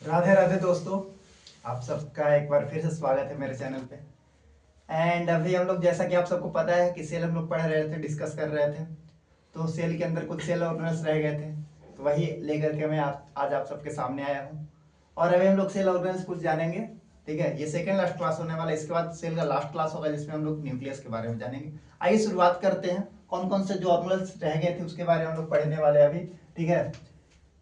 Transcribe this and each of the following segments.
राधे राधे दोस्तों, आप सबका एक बार फिर से स्वागत है मेरे चैनल पे। एंड अभी हम लोग, जैसा कि आप सबको पता है कि सेल हम लोग पढ़ रहे थे, डिस्कस कर रहे थे। तो सेल के अंदर कुछ सेल ऑर्गेनाइज रह गए थे, तो वही लेकर के मैं आज आप सबके सामने आया हूँ। और अभी हम लोग सेल ऑर्गेनाइज कुछ जानेंगे। ठीक है, ये सेकेंड लास्ट क्लास होने वाला है। इसके बाद सेल का लास्ट क्लास होगा जिसमें हम लोग न्यूक्लियस के बारे में जानेंगे। आइए शुरुआत करते हैं। कौन कौन से जो ऑर्गेनाइज रह गए थे उसके बारे में हम लोग पढ़ने वाले हैं अभी। ठीक है,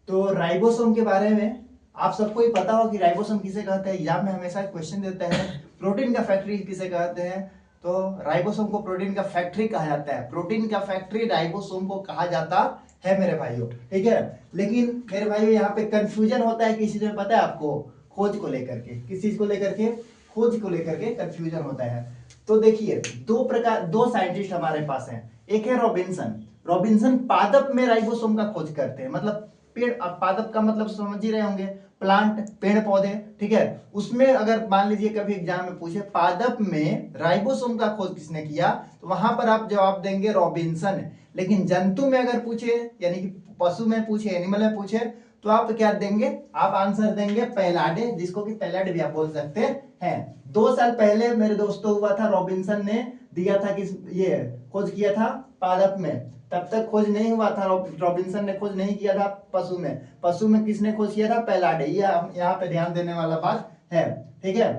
तो राइबोसोम के बारे में आप सबको ही पता हो कि राइबोसोम किसे कहते हैं। एग्जाम में हमेशा क्वेश्चन देते हैं प्रोटीन का फैक्ट्री किसे कहते हैं। तो राइबोसोम को प्रोटीन का फैक्ट्री कहा जाता है। प्रोटीन का फैक्ट्री राइबोसोम को कहा जाता है मेरे भाइयों। ठीक है, लेकिन मेरे भाइयों यहाँ पे कंफ्यूजन होता है किसी चीज में, पता है आपको? खोज को लेकर के। किस चीज को लेकर के? खोज को लेकर के कंफ्यूजन होता है। तो देखिए, दो साइंटिस्ट हमारे पास हैं। एक है रॉबिन्सन। रॉबिन्सन पादप में राइबोसोम का खोज करते हैं। मतलब पेड़, अब पादप का मतलब समझ ही रहे होंगे, प्लांट, पेड़ पौधे। ठीक है, उसमें अगर मान लीजिए कभी एग्जाम में पूछे पादप में राइबोसोम का खोज किसने किया, तो वहां पर आप जवाब देंगे रॉबिन्सन। लेकिन जंतु में अगर पूछे, यानी कि पशु में पूछे, एनिमल में पूछे, तो आप क्या देंगे? आप आंसर देंगे पैलाडे, जिसको कि पैलाडे भी आप बोल सकते हैं। 2 साल पहले मेरे दोस्तों हुआ था, रॉबिन्सन ने दिया था कि ये खोज किया था पादप में। तब तक खोज नहीं हुआ था, रॉबिन्सन ने खोज नहीं किया था पशु में। पशु में किसने खोज किया था? पैलाडे। ये यहाँ पे ध्यान देने वाला बात है। ठीक है,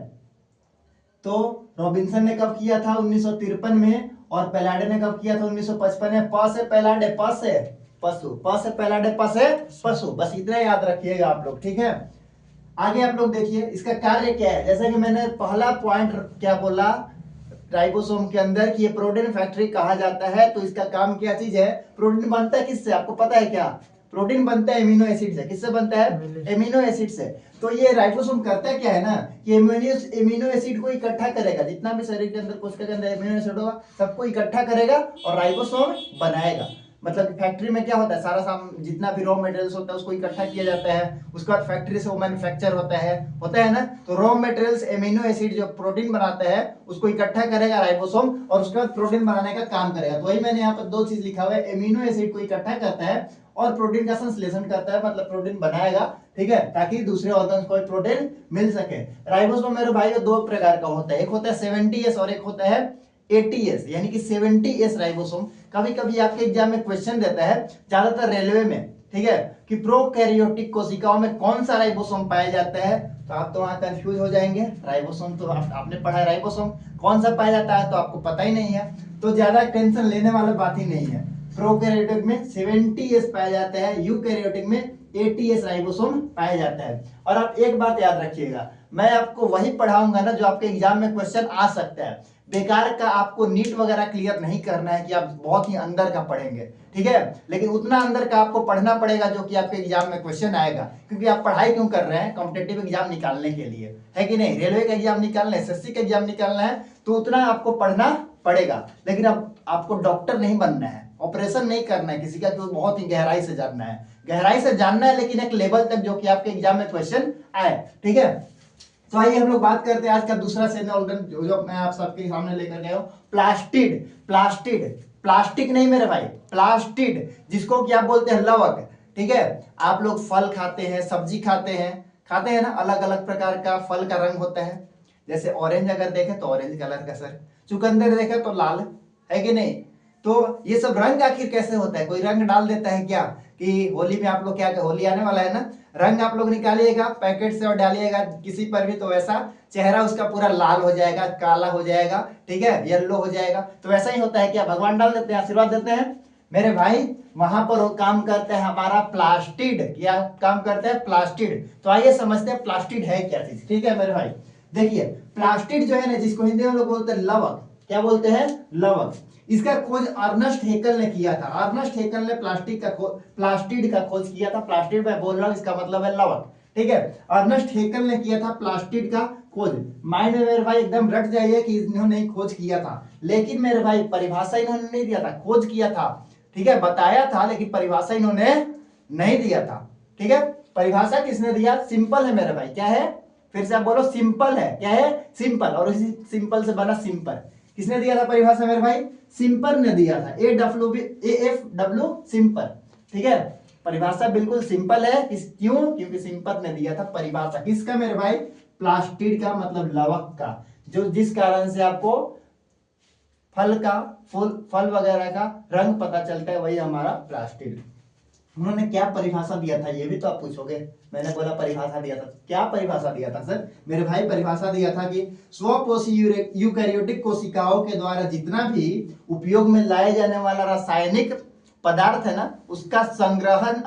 तो रॉबिन्सन ने कब किया था? 1953 में। और पैलाडे ने कब किया था? 1955 में। प से पैलाडे, प से पशु, प से पैलाडे, प से पशु। बस इतना याद रखिएगा आप लोग। ठीक है, आगे आप लोग देखिए इसका कार्य क्या है। जैसा कि मैंने पहला पॉइंट क्या बोला राइबोसोम के अंदर कि ये प्रोटीन फैक्ट्री कहा जाता है, तो इसका काम क्या चीज है? प्रोटीन बनता है किससे, आपको पता है क्या? प्रोटीन बनता है एमिनो एसिड से। किससे बनता है? एमिनो एसिड से। तो ये राइबोसोम करता क्या है ना, कि एमिनो एसिड को इकट्ठा करेगा। जितना भी शरीर के अंदर, कोशिका के अंदर एमिनो एसिड होगा, सबको इकट्ठा करेगा और राइबोसोम बनाएगा। मतलब फैक्ट्री में क्या होता है, सारा जितना भी रॉ मटेरियल्स होता है उसको इकट्ठा किया जाता है। उसके बाद फैक्ट्री से वो मैन्युफैक्चर होता है ना। तो रॉ मटेरियल्स एमिनो एसिड जो प्रोटीन बनाता है उसको इकट्ठा करेगा राइबोसोम, और उसके बाद प्रोटीन बनाने का काम करेगा। तो वही मैंने यहाँ पर 2 चीज लिखा हुआ है, एमिनो एसिड को इकट्ठा करता है और प्रोटीन का संश्लेषण करता है, मतलब प्रोटीन बनाएगा। ठीक है, ताकि दूसरे ऑर्गन्स को प्रोटीन मिल सके। राइबोसोम मेरे भाई 2 प्रकार का होता है, एक होता है 70S और एक होता है 80S, यानी कि 70S राइबोसोम। कभी कभी आपके एग्जाम में क्वेश्चन देता है, ज्यादातर रेलवे में, ठीक है, कि प्रोकैरियोटिक कोशिकाओं में कौन सा राइबोसोम पाया जाता है। तो आप तो वहां कंफ्यूज हो जाएंगे। राइबोसोम तो आपने पढ़ा है, राइबोसोम कौन सा पाया जाता है तो आपको पता ही नहीं है। तो ज्यादा टेंशन लेने वाला बात ही नहीं है। प्रोकैरियोटिक में 70S पाया जाता है, यूकैरियोटिक में 80S राइबोसोम पाया जाता है। और आप एक बात याद रखिएगा, मैं आपको वही पढ़ाऊंगा ना जो आपके एग्जाम में क्वेश्चन आ सकता है। बेकार का आपको नीट वगैरह क्लियर नहीं करना है कि आप बहुत ही अंदर का पढ़ेंगे। ठीक है, लेकिन उतना अंदर का आपको पढ़ना पड़ेगा जो कि आपके एग्जाम में क्वेश्चन आएगा। क्योंकि आप पढ़ाई क्यों कर रहे हैं? कॉम्पिटेटिव एग्जाम निकालने के लिए, है कि नहीं? रेलवे का एग्जाम निकालना है, एसएससी का एग्जाम निकालना है, तो उतना आपको पढ़ना पड़ेगा। लेकिन अब आपको डॉक्टर नहीं बनना है, ऑपरेशन नहीं करना है किसी का, क्योंकि बहुत ही गहराई से जानना है। गहराई से जानना है, लेकिन एक लेवल तक जो कि आपके एग्जाम में क्वेश्चन आए। ठीक है, तो आइए हम लोग बात करते हैं आज का दूसरा सेल ऑर्गन जो मैं आप सबके सामने लेकर गया हूं, प्लास्टिड। प्लास्टिड, प्लास्टिक नहीं मेरे भाई, प्लास्टिड, जिसको क्या बोलते हैं? लवक। ठीक है, आप लोग फल खाते हैं, सब्जी खाते हैं ना, अलग अलग प्रकार का फल का रंग होता है। जैसे ऑरेंज अगर देखें तो ऑरेंज कलर का सर, चुकंदर देखें तो लाल, है कि नहीं? तो ये सब रंग आखिर कैसे होता है? कोई रंग डाल देता है क्या? कि होली में आप लोग क्या, होली आने वाला है ना, रंग आप लोग निकालिएगा पैकेट से और डालिएगा किसी पर भी, तो वैसा चेहरा उसका पूरा लाल हो जाएगा, काला हो जाएगा, ठीक है, येलो हो जाएगा। तो वैसा ही होता है क्या? भगवान डाल देते हैं, आशीर्वाद देते हैं मेरे भाई। वहां पर वो काम करता है हमारा प्लास्टिड। क्या काम करता है? प्लास्टिड। तो आइए समझते हैं प्लास्टिड है क्या चीज। ठीक है मेरे भाई, देखिए प्लास्टिड जो है ना, जिसको हिंदी में लोग बोलते हैं लवक। क्या बोलते हैं? लवक। इसका खोज अर्नस्ट हेकल ने किया था। अर्नस्ट हेकल ने प्लास्टिड का खोज किया था। प्लास्टिड मैं बोल रहा हूं, इसका मतलब है लवक। ठीक है, अर्नस्ट हेकल ने किया था प्लास्टिड का खोज। माइंड में मेरे भाई एकदम रट जाइए कि इन्होंने खोज किया था, लेकिन मेरे भाई परिभाषा इन्होंने नहीं दिया था, खोज किया था। ठीक है, बताया था, लेकिन परिभाषा इन्होंने नहीं दिया था। ठीक है, परिभाषा किसने दिया? सिंपल है मेरे भाई। क्या है? फिर से आप बोलो, सिंपल है। क्या है? सिंपल। और इसी सिंपल से बना सिंपल। किसने दिया था परिभाषा मेरे भाई? सिंपल ने दिया था, AFW सिंपल। ठीक है, परिभाषा बिल्कुल सिंपल है। क्यों? क्योंकि सिंपल ने दिया था परिभाषा किसका मेरे भाई? प्लास्टिड का, मतलब लवक का, जो जिस कारण से आपको फल का फल वगैरह का रंग पता चलता है, वही हमारा प्लास्टिड। उन्होंने क्या परिभाषा दिया था ये भी तो आप पूछोगे। मैंने बोला परिभाषा दिया था, क्या परिभाषा दिया था सर? मेरे भाई परिभाषा दिया था कि स्वपोषी यूकैरियोटिक कोशिकाओं के द्वारा जितना भी उपयोग में लाए जाने वाला रासायनिक पदार्थ है ना, उसका संग्रहण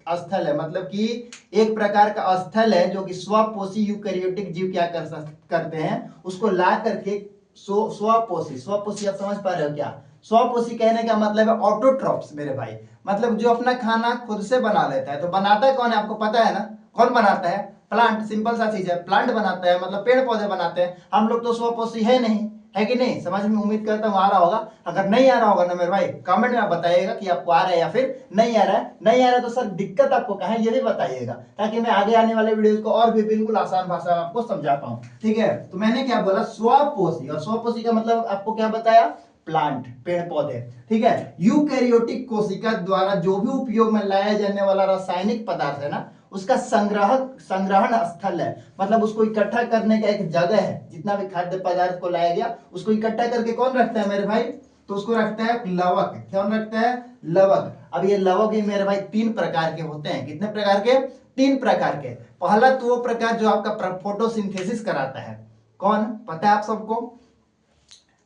स्थल है, मतलब कि एक प्रकार का स्थल है जो कि स्वपोषी यूकैरियोटिक जीव क्या करते हैं, उसको ला करके स्वपोषी आप समझ पा रहे हो क्या? स्वपोषी कहने का मतलब है ऑटोट्रॉप्स मेरे भाई, मतलब जो अपना खाना खुद से बना लेता है। तो बनाता है कौन है? आपको पता है ना कौन बनाता है? प्लांट। सिंपल सा चीज है, प्लांट बनाता है, मतलब पेड़ पौधे बनाते हैं। हम लोग तो स्वपोषी है नहीं, है कि नहीं? समझ में उम्मीद करता हूँ आ रहा होगा। अगर नहीं आ रहा होगा ना मेरे भाई, कमेंट में आप बताइएगा कि आपको आ रहा है या फिर नहीं आ रहा है। नहीं आ रहा है तो सर दिक्कत आपको कहाँ है ये भी बताइएगा, ताकि मैं आगे आने वाले वीडियोस को और भी बिल्कुल आसान भाषा में आपको समझा पाऊँ। ठीक है, तो मैंने क्या बोला? स्वपोषी। और स्वपोषी का मतलब आपको क्या बताया? प्लांट, पेड़ पौधे। ठीक है, यूकैरियोटिक कोशिका द्वारा जो भी उपयोग में लाया जाने वाला रासायनिक पदार्थ है ना, उसका संग्रहण स्थल है, मतलब उसको इकट्ठा करने का एक जगह है। जितना भी खाद्य पदार्थ को लाया गया उसको इकट्ठा करके कौन रखता है मेरे भाई? तो उसको रखता है लवक। कौन रखता है? लवक। अब ये लवक ही मेरे भाई 3 प्रकार के होते हैं। कितने प्रकार के? 3 प्रकार के। पहला तो वो प्रकार जो आपका फोटोसिंथेसिस कराता है। कौन? पता है आप सबको?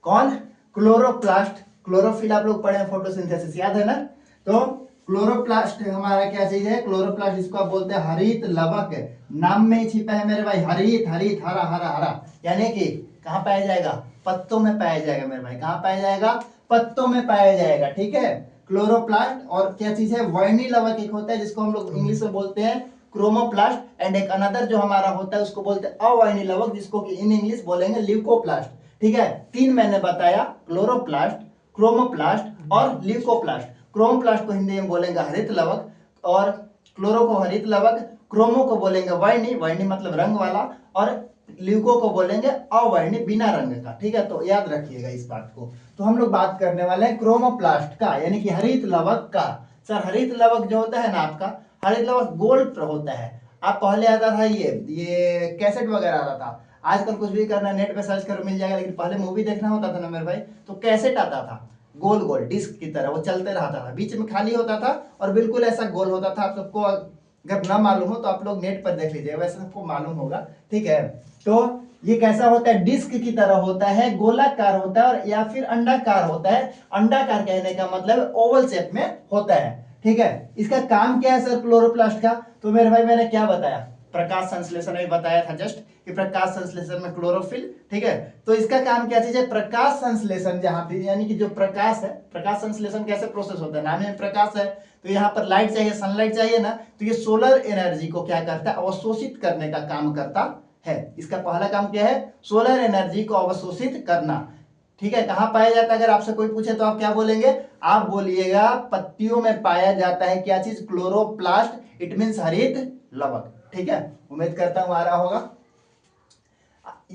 कौन? क्लोरोप्लास्ट। क्लोरोफिल आप लोग पढ़े हैं, फोटोसिंथेसिस याद है ना? तो क्लोरोप्लास्ट हमारा क्या चीज है? क्लोरोप्लास्ट, जिसको आप बोलते हैं हरित लवक। नाम में ही छिपा है मेरे भाई, हरित हरित, हरा हरा हरा, यानी कि कहाँ पाया जाएगा? पत्तों में पाया जाएगा मेरे भाई। कहाँ पाया जाएगा? पत्तों में पाया जाएगा। ठीक है, क्लोरोप्लास्ट। और क्या चीज है? वर्णी लवक एक होता है जिसको हम लोग इंग्लिश में बोलते हैं क्रोमोप्लास्ट। एंड एक अनदर जो हमारा होता है उसको बोलते हैं अवर्णी लवक, जिसको कि इन इंग्लिश बोलेंगे ल्यूकोप्लास्ट। ठीक है, 3 मैंने बताया, क्लोरोप्लास्ट, क्रोमोप्लास्ट और ल्यूकोप्लास्ट। क्रोमोप्लास्ट को हिंदी में बोलेंगे हरित लवक, और क्लोरो को हरित लवक, क्रोमो को बोलेंगे वर्णी, वर्णी मतलब रंग वाला, और ल्यूको को बोलेंगे अवर्णी, बिना रंग का। ठीक है, तो याद रखिएगा इस बात को। तो हम लोग बात करने वाले हैं क्रोमोप्लास्ट का, यानी कि हरित लवक का। सर हरित लवक जो होता है ना आपका, हरित लवक गोल होता है। आप पहले आता था ये कैसेट वगैरह आता था। आजकल कुछ भी करना नेट पे सर्च करो मिल जाएगा, लेकिन पहले मूवी देखना होता था ना मेरे भाई, तो कैसेट आता था गोल गोल डिस्क की तरह, वो चलते रहता था, बीच में खाली होता था और बिल्कुल ऐसा गोल होता था। आप सबको अगर ना मालूम हो तो आप लोग नेट पर देख लीजिए, वैसे सबको मालूम होगा। ठीक है, तो ये कैसा होता है? डिस्क की तरह होता है, गोलाकार होता है, और या फिर अंडाकार होता है। अंडाकार कहने का मतलब ओवल शेप में होता है। ठीक है, इसका काम क्या है सर क्लोरोप्लास्ट का? तो मेरे भाई मैंने क्या बताया? प्रकाश संश्लेषण में बताया था जस्ट, कि प्रकाश संश्लेषण में क्लोरोफिल। ठीक है, तो इसका काम क्या चीज है? प्रकाश संश्लेषण, जहां पे यानी कि जो प्रकाश है, प्रकाश संश्लेषण कैसे प्रोसेस होता है? नाम में प्रकाश है, तो यहाँ पर लाइट चाहिए, सनलाइट चाहिए ना, तो ये सोलर एनर्जी को क्या करता है? अवशोषित करने का काम करता है। इसका पहला काम क्या है? सोलर एनर्जी को अवशोषित करना। ठीक है, कहाँ पाया जाता है? अगर आपसे कोई पूछे तो आप क्या बोलेंगे? आप बोलिएगा पत्तियों में पाया जाता है। क्या चीज? क्लोरोप्लास्ट, इट मीन्स हरित लवक। ठीक है, उम्मीद करता हूं आ रहा होगा।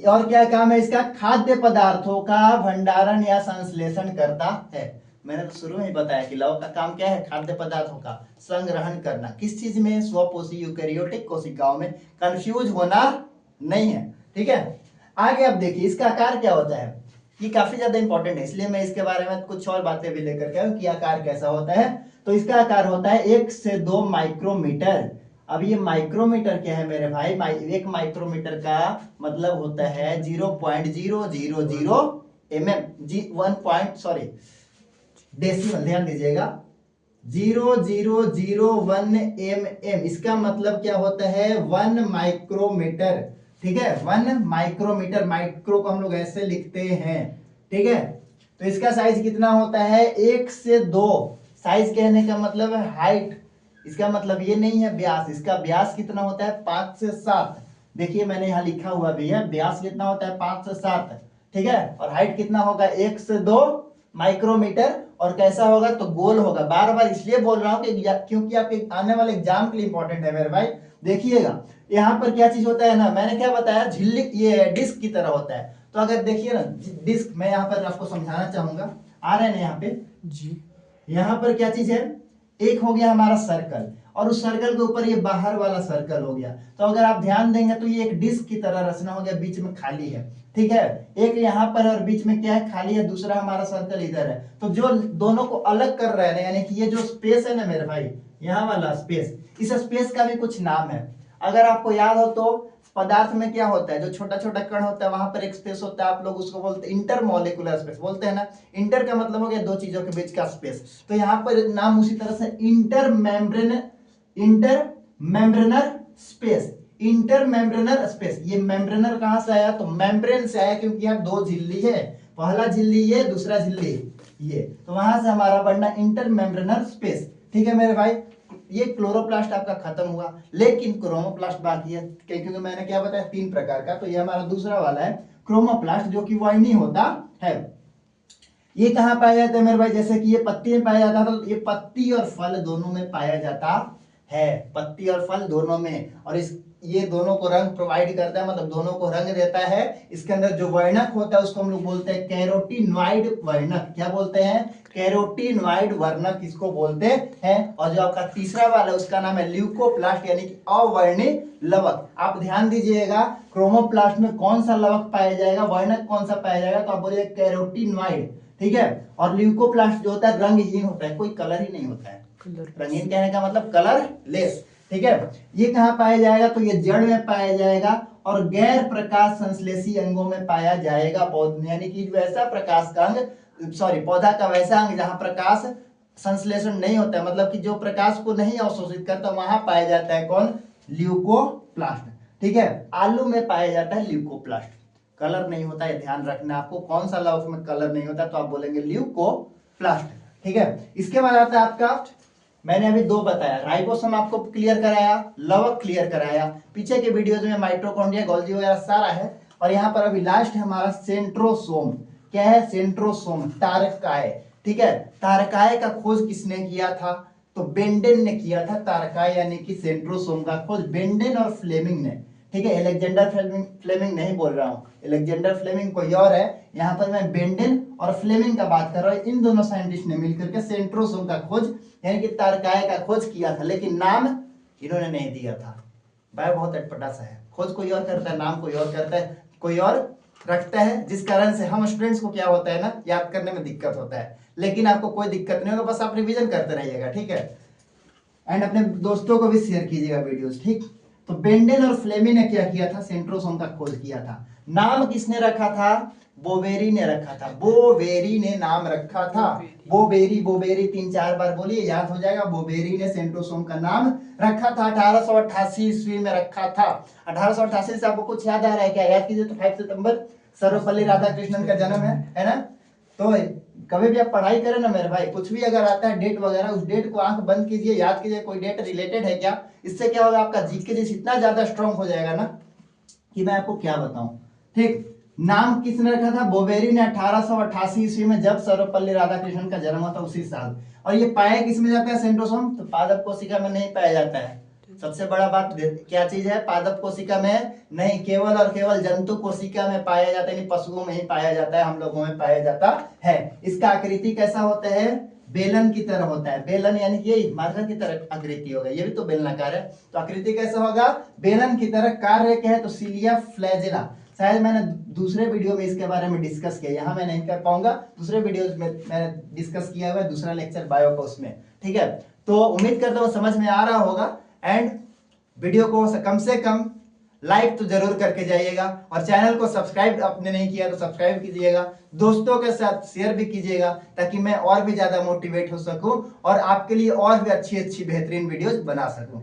और क्या काम है इसका? खाद्य पदार्थों का भंडारण या संश्लेषण करता है। मैंने तो शुरू में ही बताया कि लवक का काम क्या है? खाद्य पदार्थों का संग्रहण करना। किस चीज में? स्वपोषी यूकैरियोटिक कोशिकाओं में। कंफ्यूज होना नहीं है। ठीक है, आगे आप देखिए इसका आकार क्या होता है। ये काफी ज्यादा इंपॉर्टेंट है, इसलिए मैं इसके बारे में कुछ और बातें भी लेकर के आऊं कि आकार कैसा होता है। तो इसका आकार होता है 1 से 2 माइक्रोमीटर। अब ये माइक्रोमीटर क्या है मेरे भाई? एक माइक्रोमीटर का मतलब होता है 0.000 mm, डेसिमल, ध्यान दीजिएगा, 0001 mm। इसका मतलब क्या होता है? 1 माइक्रोमीटर। ठीक है, 1 माइक्रोमीटर। माइक्रो को हम लोग ऐसे लिखते हैं। ठीक है, तो इसका साइज कितना होता है? 1 से 2। साइज कहने का मतलब है हाइट, इसका मतलब ये नहीं है व्यास। इसका व्यास कितना होता है? 5 से 7। देखिए मैंने यहाँ लिखा हुआ भी है, व्यास कितना होता है? 5 से 7। ठीक है, और हाइट कितना होगा? 1 से 2 माइक्रोमीटर। और कैसा होगा? तो गोल होगा। बार बार इसलिए बोल रहा हूं कि क्योंकि आपके आने वाले एग्जाम के लिए इंपॉर्टेंट है मेरे भाई। देखिएगा यहाँ पर क्या चीज होता है ना, मैंने क्या बताया? झिल्ली, ये डिस्क की तरह होता है। तो अगर देखिए ना डिस्क, मैं यहाँ पर आपको समझाना चाहूंगा, आ रहे हैं ना यहाँ पे जी। यहाँ पर क्या चीज है? एक हो गया हमारा सर्कल, और उस सर्कल के ऊपर ये बाहर वाला सर्कल हो गया। तो अगर आप ध्यान देंगे तो ये एक डिस्क की तरह रचना हो गया, बीच में खाली है, ठीक है, एक यहाँ पर और बीच में क्या है, खाली है, दूसरा हमारा सर्कल इधर है। तो जो दोनों को अलग कर रहे हैं, यानी कि ये जो स्पेस है ना मेरे भाई, यहाँ वाला स्पेस, इस स्पेस का भी कुछ नाम है। अगर आपको याद हो तो पदार्थ में क्या होता है, जो छोटा छोटा कण होता है वहां पर एक स्पेस होता है, आप लोग उसको बोलते हैं इंटरमॉलिक्यूलर स्पेस बोलते हैं ना। इंटर का मतलब हो गया दो चीजों के बीच का स्पेस, तो यहाँ पर नाम उसी तरह से इंटरमेम्ब्रेनर स्पेस, इंटरमेम्ब्रेनर स्पेस। ये मेम्ब्रेनर कहां से आया, तो मेम्ब्रेन से आया, क्योंकि यहाँ दो झिल्ली है, पहला झिल्ली ये, दूसरा झिल्ली ये, तो वहां से हमारा बनना इंटरमेम्ब्रेनर स्पेस, ठीक है मेरे भाई। ये क्लोरोप्लास्ट आपका खत्म हुआ, लेकिन क्रोमोप्लास्ट बाकी है, क्योंकि मैंने क्या बताया 3 प्रकार का, तो ये हमारा दूसरा वाला है क्रोमोप्लास्ट, जो कि वर्णी होता है। ये कहाँ पाया जाता है मेरे भाई, जैसे कि ये पत्ती में पाया जाता है, तो ये पत्ती और फल दोनों में पाया जाता है, पत्ती और फल दोनों में। और इस ये दोनों को रंग प्रोवाइड करता है, मतलब दोनों को रंग देता है। इसके अंदर जो वर्णक होता है उसको हम लोग बोलते हैं कैरोटीनॉइड वर्णक। क्या बोलते हैं, कैरोटीनॉइड वर्णक इसको बोलते हैं। और जो आपका तीसरा वाला है उसका नाम है ल्यूकोप्लास्ट, यानी कि अवर्णी लवक। आप ध्यान दीजिएगा, क्रोमोप्लास्ट में कौन सा लवक पाया जाएगा, वर्णक कौन सा पाया जाएगा, तो आप बोलिए कैरोटीनॉइड, ठीक है। और ल्यूकोप्लास्ट जो होता है रंगहीन होता है, कोई कलर ही नहीं होता है, रंगीन कहने का मतलब कलरलेस, ठीक है। ये कहाँ पाया जाएगा, तो ये जड़ में पाया जाएगा और गैर प्रकाश संश्लेषी अंगों में पाया जाएगा, यानी कि वैसा प्रकाश का अंग, सॉरी पौधा का वैसा अंग जहां प्रकाश संश्लेषण नहीं होता है, मतलब कि जो प्रकाश को नहीं अवशोषित करता, वहां पाया जाता है कौन, ल्यूकोप्लास्ट, ठीक है। आलू में पाया जाता है ल्यूकोप्लास्ट, कलर नहीं होता है, ध्यान रखना आपको, कौन सा लवक में कलर नहीं होता, तो आप बोलेंगे ल्यूकोप्लास्ट, ठीक है। इसके बाद आता है आपका, मैंने अभी 2 बताया, राइबोसोम आपको क्लियर कराया, लवक क्लियर कराया, पीछे के वीडियोज में माइटोकॉन्ड्रिया, गोल्गी वगैरह सारा है। और यहाँ पर अभी लास्ट है हमारा सेंट्रोसोम। क्या है, सेंट्रोसोम, तारकाय, ठीक है। तारकाय का खोज किसने किया था, तो बेंडेन ने किया था, तारकाय यानी कि सेंट्रोसोम का खोज बेंडेन और फ्लेमिंग ने, ठीक है। एलेक्जेंडर फ्लेमिंग नहीं बोल रहा हूँ, एलेक्जेंडर फ्लेमिंग कोई और है, यहाँ पर मैं बेंडेन और फ्लेमिंग का बात कर रहा हूँ। इन दोनों साइंटिस्ट ने मिलकर के सेंट्रोसोम का खोज यानी कि तारकाय का खोज किया था, लेकिन नाम इन्होंने नहीं दिया था। भाई बहुत अटपटा सा है, खोज कोई और करता है, नाम कोई और करता है, कोई और रखता है, जिस कारण से हम स्टूडेंट्स को क्या होता है ना, याद करने में दिक्कत होता है। लेकिन आपको कोई दिक्कत नहीं होगा, बस आप रिवीजन करते रहिएगा, ठीक है। एंड अपने दोस्तों को भी शेयर कीजिएगा वीडियोस, ठीक। तो बेंडेन और फ्लेमिंग ने क्या किया था, सेंट्रोसोम का खोज किया था। नाम किसने रखा था, बोवेरी ने रखा था, बोवेरी ने नाम रखा था, बोवेरी, बोवेरी 3-4 बार बोलिए, याद हो जाएगा। बोवेरी ने सेंट्रोसोम का नाम रखा था, 1888 ईस्वी में रखा था। 1888 से आपको कुछ याद आ रहा है क्या, याद कीजिए। तो 5 सितंबर सर्वपल्ली राधाकृष्णन का जन्म है ना। तो कभी भी आप पढ़ाई करें ना मेरे भाई, कुछ भी अगर आता है डेट वगैरह, उस डेट को आंख बंद कीजिए, याद कीजिए कोई डेट रिलेटेड है क्या। इससे क्या होगा, आपका जीके जिस इतना ज्यादा स्ट्रांग हो जाएगा ना कि मैं आपको क्या बताऊं, ठीक। नाम किसने रखा था, बोवेरी ने 1888 ईस्वी में, जब सर्वपल्ली राधाकृष्णन का जन्म हुआ था उसी साल। और ये पाया किसमें जाता है सेंट्रोसोम, तो पादप कोशिका में नहीं पाया जाता है। सबसे बड़ा बात क्या चीज है, पादप कोशिका में नहीं, केवल और केवल जंतु कोशिका में पाया जाता है, पशुओं में ही पाया जाता है, हम लोगों में पाया जाता है। इसका आकृति कैसा होता है, बेलन की तरह होता है, बेलन यानी कि ये मार्कर की तरह आकृति होगा, ये भी तो बेलनाकार है, तो आकृति कैसा होगा, बेलन की तरह। कार्य क्या है, तो सीलिया फ्लैजेला, शायद मैंने दूसरे वीडियो में इसके बारे में डिस्कस किया, यहाँ मैं नहीं कर पाऊंगा, दूसरे वीडियो में मैंने डिस्कस किया हुआ है, दूसरा लेक्चर बायो का उसमें, ठीक है। तो उम्मीद करता हूँ समझ में आ रहा होगा। एंड वीडियो को कम से कम लाइक तो जरूर करके जाइएगा, और चैनल को सब्सक्राइब आपने नहीं किया तो सब्सक्राइब कीजिएगा, दोस्तों के साथ शेयर भी कीजिएगा, ताकि मैं और भी ज्यादा मोटिवेट हो सकूं और आपके लिए और भी अच्छी अच्छी बेहतरीन वीडियोस बना सकूं।